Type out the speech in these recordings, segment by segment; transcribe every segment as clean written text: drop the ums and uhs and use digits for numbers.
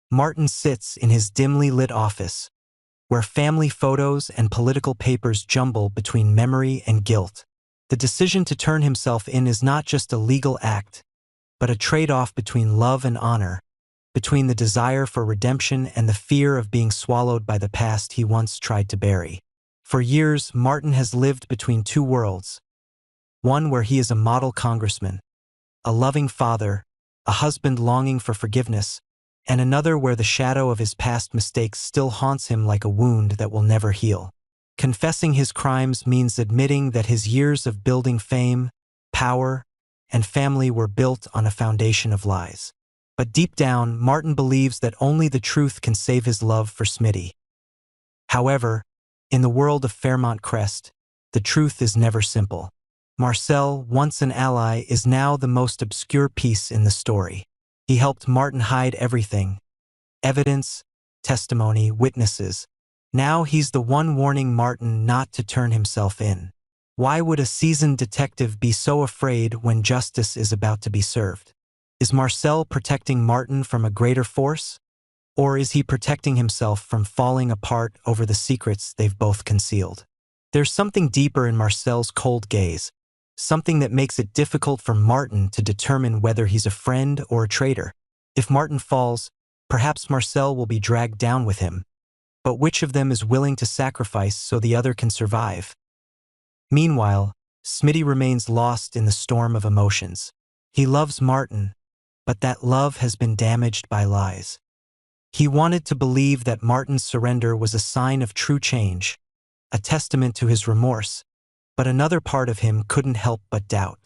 Martin sits in his dimly lit office, where family photos and political papers jumble between memory and guilt. The decision to turn himself in is not just a legal act, but a trade-off between love and honor, between the desire for redemption and the fear of being swallowed by the past he once tried to bury. For years, Martin has lived between two worlds, one where he is a model congressman, a loving father, a husband longing for forgiveness, and another where the shadow of his past mistakes still haunts him like a wound that will never heal. Confessing his crimes means admitting that his years of building fame, power, and family were built on a foundation of lies. But deep down, Martin believes that only the truth can save his love for Smitty. However, in the world of Fairmont Crest, the truth is never simple. Marcel, once an ally, is now the most obscure piece in the story. He helped Martin hide everything: evidence, testimony, witnesses. Now he's the one warning Martin not to turn himself in. Why would a seasoned detective be so afraid when justice is about to be served? Is Marcel protecting Martin from a greater force? Or is he protecting himself from falling apart over the secrets they've both concealed? There's something deeper in Marcel's cold gaze, something that makes it difficult for Martin to determine whether he's a friend or a traitor. If Martin falls, perhaps Marcel will be dragged down with him. But which of them is willing to sacrifice so the other can survive? Meanwhile, Smitty remains lost in the storm of emotions. He loves Martin, but that love has been damaged by lies. He wanted to believe that Martin's surrender was a sign of true change, a testament to his remorse, but another part of him couldn't help but doubt.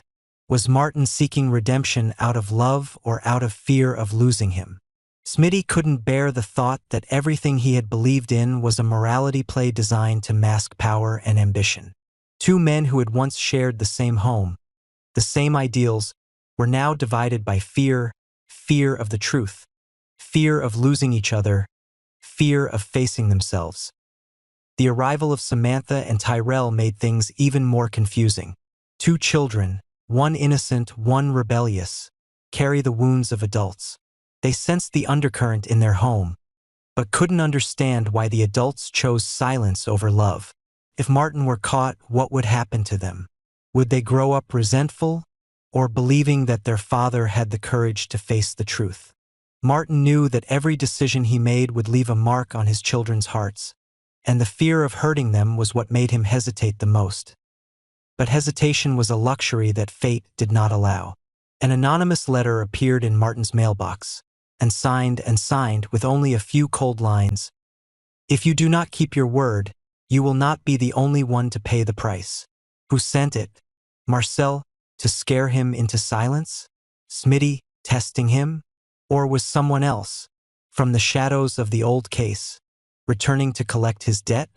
Was Martin seeking redemption out of love or out of fear of losing him? Smitty couldn't bear the thought that everything he had believed in was a morality play designed to mask power and ambition. Two men who had once shared the same home, the same ideals, were now divided by fear of the truth, fear of losing each other, fear of facing themselves. The arrival of Samantha and Tyrell made things even more confusing. Two children, one innocent, one rebellious, carry the wounds of adults. They sensed the undercurrent in their home, but couldn't understand why the adults chose silence over love. If Martin were caught, what would happen to them? Would they grow up resentful, or believing that their father had the courage to face the truth? Martin knew that every decision he made would leave a mark on his children's hearts, and the fear of hurting them was what made him hesitate the most. But hesitation was a luxury that fate did not allow. An anonymous letter appeared in Martin's mailbox, and signed with only a few cold lines. If you do not keep your word, you will not be the only one to pay the price. Who sent it? Marcel, to scare him into silence? Smitty, testing him? Or was someone else, from the shadows of the old case, returning to collect his debt?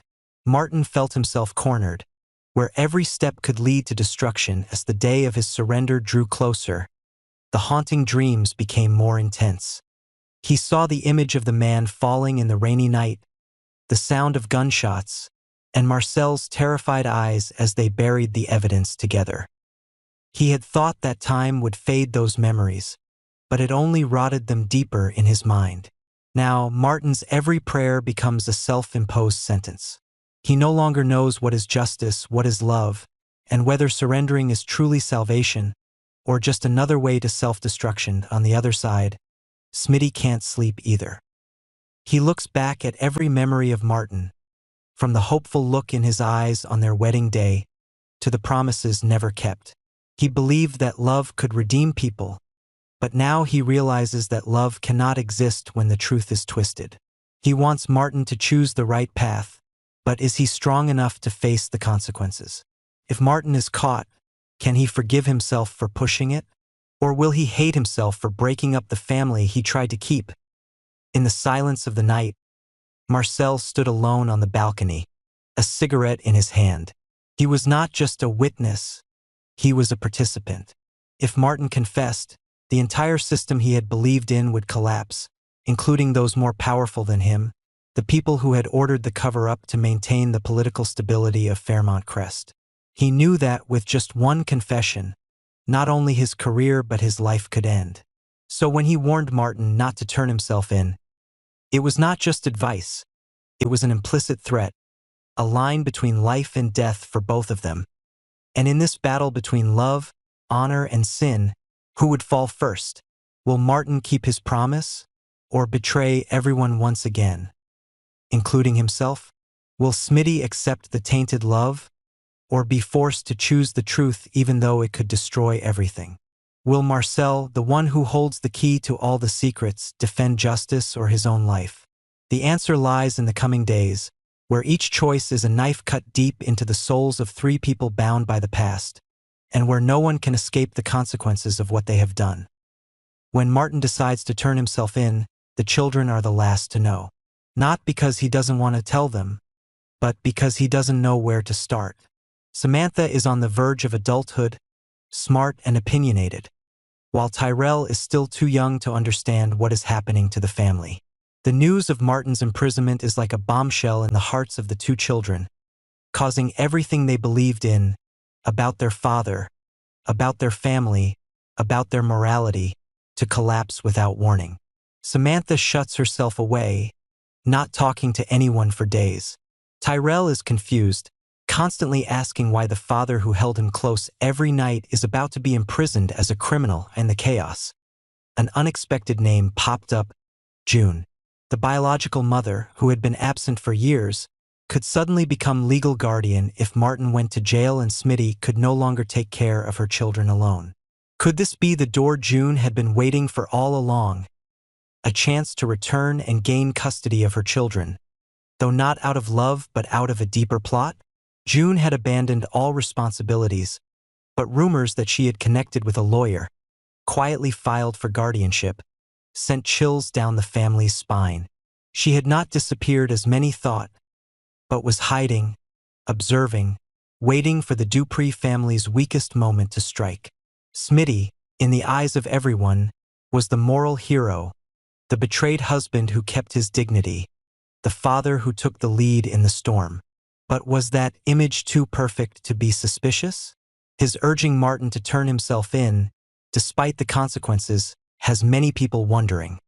Martin felt himself cornered, where every step could lead to destruction. As the day of his surrender drew closer, the haunting dreams became more intense. He saw the image of the man falling in the rainy night, the sound of gunshots, and Marcel's terrified eyes as they buried the evidence together. He had thought that time would fade those memories, but it only rotted them deeper in his mind. Now, Martin's every prayer becomes a self-imposed sentence. He no longer knows what is justice, what is love, and whether surrendering is truly salvation, or just another way to self-destruction. On the other side, Smitty can't sleep either. He looks back at every memory of Martin, from the hopeful look in his eyes on their wedding day to the promises never kept. He believed that love could redeem people, but now he realizes that love cannot exist when the truth is twisted. He wants Martin to choose the right path, but is he strong enough to face the consequences? If Martin is caught, can he forgive himself for pushing it? Or will he hate himself for breaking up the family he tried to keep? In the silence of the night, Marcel stood alone on the balcony, a cigarette in his hand. He was not just a witness, he was a participant. If Martin confessed, the entire system he had believed in would collapse, including those more powerful than him, the people who had ordered the cover-up to maintain the political stability of Fairmont Crest. He knew that with just one confession, not only his career but his life could end. So when he warned Martin not to turn himself in, It was not just advice. It was an implicit threat, a line between life and death for both of them. And in this battle between love, honor, and sin, who would fall first? Will Martin keep his promise, or betray everyone once again, including himself? Will Smitty accept the tainted love, or be forced to choose the truth even though it could destroy everything? Will Marcel, the one who holds the key to all the secrets, defend justice or his own life? The answer lies in the coming days, where each choice is a knife cut deep into the souls of three people bound by the past, and where no one can escape the consequences of what they have done. When Martin decides to turn himself in, the children are the last to know. Not because he doesn't want to tell them, but because he doesn't know where to start. Samantha is on the verge of adulthood, smart and opinionated, while Tyrell is still too young to understand what is happening to the family. The news of Martin's imprisonment is like a bombshell in the hearts of the two children, causing everything they believed in, about their father, about their family, about their morality, to collapse without warning. Samantha shuts herself away, not talking to anyone for days. Tyrell is confused, constantly asking why the father who held him close every night is about to be imprisoned as a criminal in the chaos. An unexpected name popped up: June. The biological mother, who had been absent for years, could suddenly become legal guardian if Martin went to jail and Smitty could no longer take care of her children alone. Could this be the door June had been waiting for all along? A chance to return and gain custody of her children, though not out of love but out of a deeper plot? June had abandoned all responsibilities, but rumors that she had connected with a lawyer, quietly filed for guardianship, sent chills down the family's spine. She had not disappeared as many thought, but was hiding, observing, waiting for the Dupree family's weakest moment to strike. Smitty, in the eyes of everyone, was the moral hero, the betrayed husband who kept his dignity, the father who took the lead in the storm. But was that image too perfect to be suspicious? His urging Martin to turn himself in, despite the consequences, has many people wondering.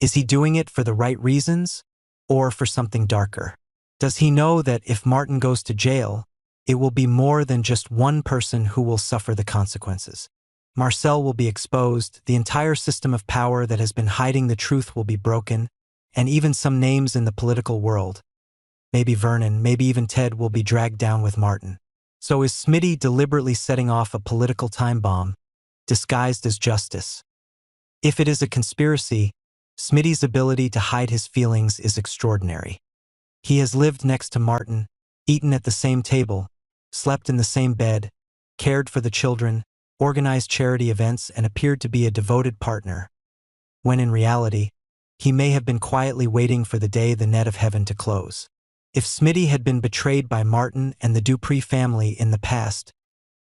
Is he doing it for the right reasons, or for something darker? Does he know that if Martin goes to jail, it will be more than just one person who will suffer the consequences? Marcel will be exposed, the entire system of power that has been hiding the truth will be broken, and even some names in the political world, maybe Vernon, maybe even Ted, will be dragged down with Martin. So is Smitty deliberately setting off a political time bomb, disguised as justice? If it is a conspiracy, Smitty's ability to hide his feelings is extraordinary. He has lived next to Martin, eaten at the same table, slept in the same bed, cared for the children, organized charity events, and appeared to be a devoted partner, when in reality, he may have been quietly waiting for the day the net of heaven to close. If Smitty had been betrayed by Martin and the Dupree family in the past,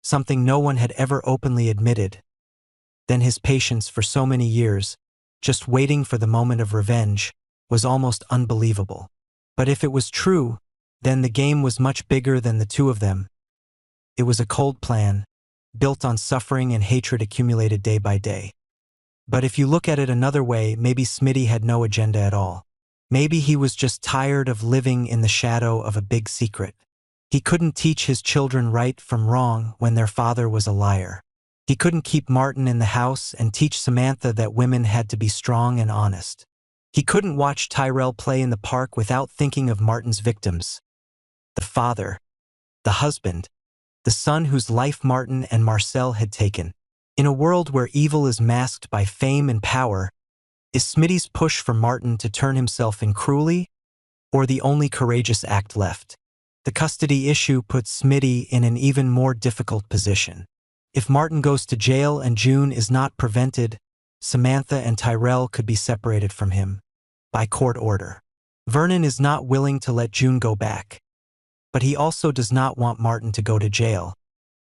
something no one had ever openly admitted, then his patience for so many years, just waiting for the moment of revenge, was almost unbelievable. But if it was true, then the game was much bigger than the two of them. It was a cold plan, built on suffering and hatred accumulated day by day. But if you look at it another way, maybe Smitty had no agenda at all. Maybe he was just tired of living in the shadow of a big secret. He couldn't teach his children right from wrong when their father was a liar. He couldn't keep Martin in the house and teach Samantha that women had to be strong and honest. He couldn't watch Tyrell play in the park without thinking of Martin's victims. The father, the husband, the son whose life Martin and Marcel had taken. In a world where evil is masked by fame and power, is Smitty's push for Martin to turn himself in cruelly, or the only courageous act left? The custody issue puts Smitty in an even more difficult position. If Martin goes to jail and June is not prevented, Samantha and Tyrell could be separated from him, by court order. Vernon is not willing to let June go back. But he also does not want Martin to go to jail,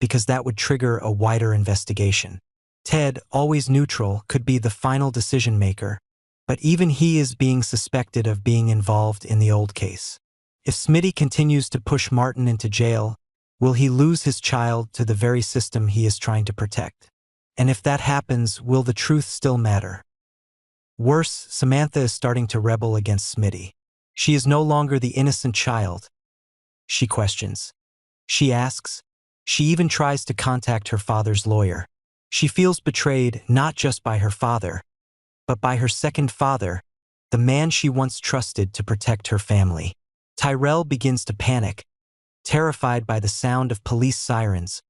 because that would trigger a wider investigation. Ted, always neutral, could be the final decision maker, but even he is being suspected of being involved in the old case. If Smitty continues to push Martin into jail, will he lose his child to the very system he is trying to protect? And if that happens, will the truth still matter? Worse, Samantha is starting to rebel against Smitty. She is no longer the innocent child. She questions. She asks. She even tries to contact her father's lawyer. She feels betrayed not just by her father, but by her second father, the man she once trusted to protect her family. Tyrell begins to panic, terrified by the sound of police sirens,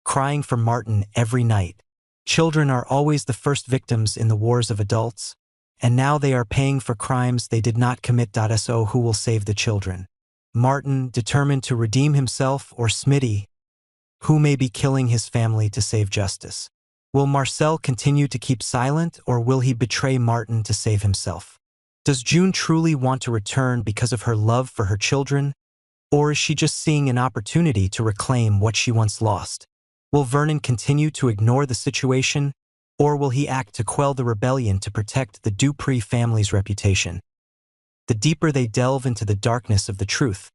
crying for Martin every night. Children are always the first victims in the wars of adults, and now they are paying for crimes they did not commit. So who will save the children? Martin, determined to redeem himself, or Smitty, who may be killing his family to save justice? Will Marcel continue to keep silent, or will he betray Martin to save himself? Does June truly want to return because of her love for her children, or is she just seeing an opportunity to reclaim what she once lost? Will Vernon continue to ignore the situation, or will he act to quell the rebellion to protect the Dupree family's reputation? The deeper they delve into the darkness of the truth,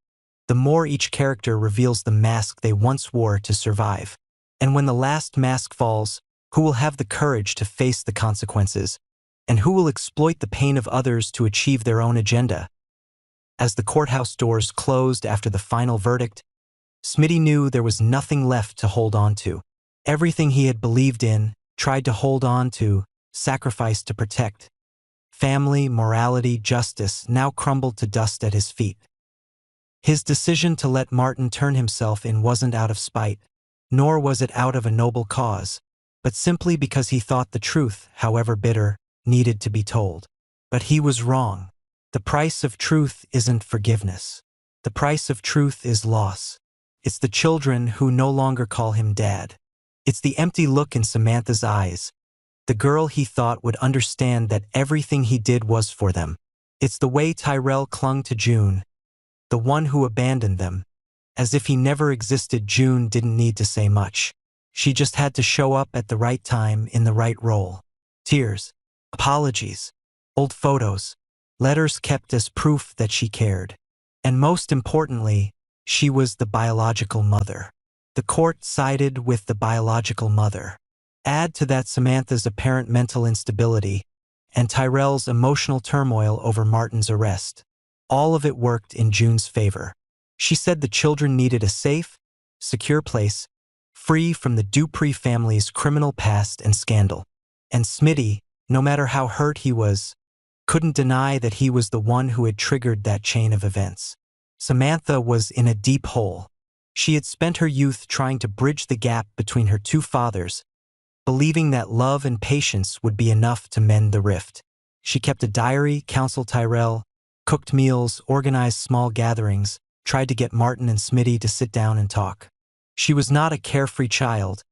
the more each character reveals the mask they once wore to survive. And when the last mask falls, who will have the courage to face the consequences, and who will exploit the pain of others to achieve their own agenda? As the courthouse doors closed after the final verdict, Smitty knew there was nothing left to hold on to. Everything he had believed in, tried to hold on to, sacrificed to protect. Family, morality, justice now crumbled to dust at his feet. His decision to let Martin turn himself in wasn't out of spite, nor was it out of a noble cause, but simply because he thought the truth, however bitter, needed to be told. But he was wrong. The price of truth isn't forgiveness. The price of truth is loss. It's the children who no longer call him Dad. It's the empty look in Samantha's eyes, the girl he thought would understand that everything he did was for them. It's the way Tyrell clung to June, the one who abandoned them. As if he never existed, June didn't need to say much. She just had to show up at the right time in the right role. Tears, apologies, old photos, letters kept as proof that she cared. And most importantly, she was the biological mother. The court sided with the biological mother. Add to that Samantha's apparent mental instability and Tyrell's emotional turmoil over Martin's arrest. All of it worked in June's favor. She said the children needed a safe, secure place, free from the Dupree family's criminal past and scandal. And Smitty, no matter how hurt he was, couldn't deny that he was the one who had triggered that chain of events. Samantha was in a deep hole. She had spent her youth trying to bridge the gap between her two fathers, believing that love and patience would be enough to mend the rift. She kept a diary, counseled Tyrell, cooked meals, organized small gatherings, tried to get Martin and Smitty to sit down and talk. She was not a carefree child,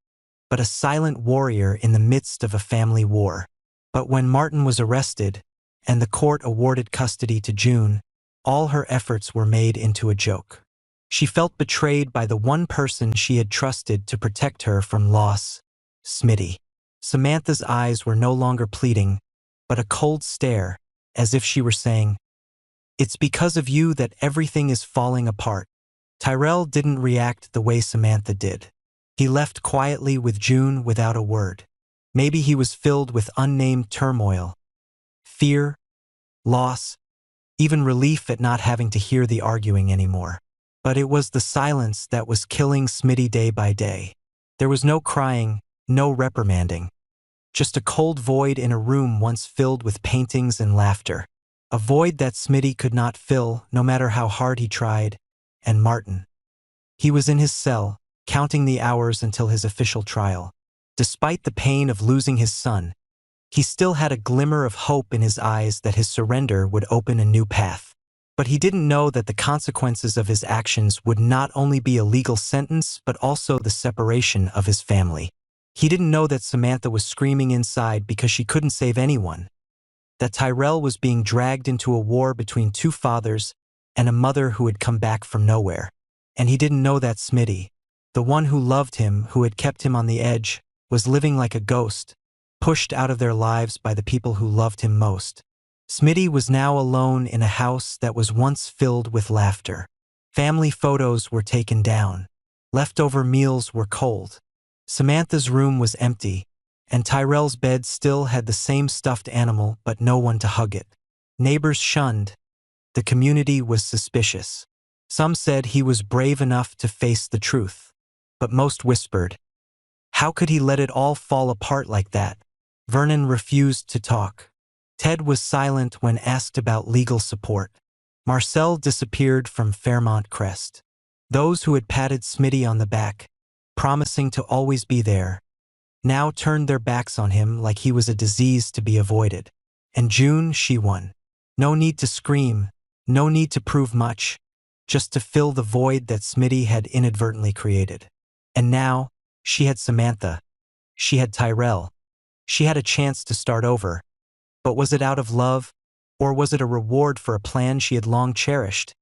but a silent warrior in the midst of a family war. But when Martin was arrested, and the court awarded custody to June, all her efforts were made into a joke. She felt betrayed by the one person she had trusted to protect her from loss, Smitty. Samantha's eyes were no longer pleading, but a cold stare, as if she were saying, "It's because of you that everything is falling apart." Tyrell didn't react the way Samantha did. He left quietly with June without a word. Maybe he was filled with unnamed turmoil, fear, loss, even relief at not having to hear the arguing anymore. But it was the silence that was killing Smitty day by day. There was no crying, no reprimanding. Just a cold void in a room once filled with paintings and laughter. A void that Smitty could not fill, no matter how hard he tried. And Martin. He was in his cell, counting the hours until his official trial. Despite the pain of losing his son, he still had a glimmer of hope in his eyes that his surrender would open a new path. But he didn't know that the consequences of his actions would not only be a legal sentence but also the separation of his family. He didn't know that Samantha was screaming inside because she couldn't save anyone, that Tyrell was being dragged into a war between two fathers and a mother who had come back from nowhere. And he didn't know that Smitty, the one who loved him, who had kept him on the edge, was living like a ghost, pushed out of their lives by the people who loved him most. Smitty was now alone in a house that was once filled with laughter. Family photos were taken down. Leftover meals were cold. Samantha's room was empty, and Tyrell's bed still had the same stuffed animal but no one to hug it. Neighbors shunned. The community was suspicious. Some said he was brave enough to face the truth, but most whispered, "How could he let it all fall apart like that?" Vernon refused to talk. Ted was silent when asked about legal support. Marcel disappeared from Fairmont Crest. Those who had patted Smitty on the back, promising to always be there, now turned their backs on him like he was a disease to be avoided. And June, she won. No need to scream, no need to prove much, just to fill the void that Smitty had inadvertently created. And now, she had Samantha. She had Tyrell. She had a chance to start over. But was it out of love, or was it a reward for a plan she had long cherished?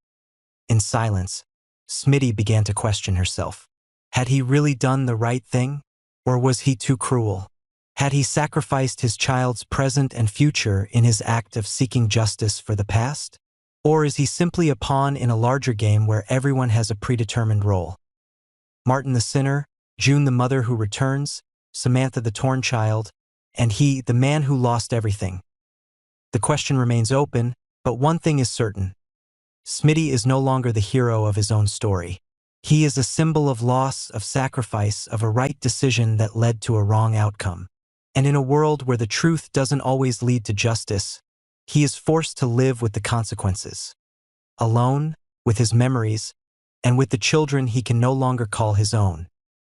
In silence, Smitty began to question herself. Had he really done the right thing, or was he too cruel? Had he sacrificed his child's present and future in his act of seeking justice for the past? Or is he simply a pawn in a larger game where everyone has a predetermined role? Martin the sinner, June the mother who returns, Samantha the torn child, and he, the man who lost everything. The question remains open, but one thing is certain. Smitty is no longer the hero of his own story. He is a symbol of loss, of sacrifice, of a right decision that led to a wrong outcome. And in a world where the truth doesn't always lead to justice, he is forced to live with the consequences. Alone, with his memories, and with the children he can no longer call his own.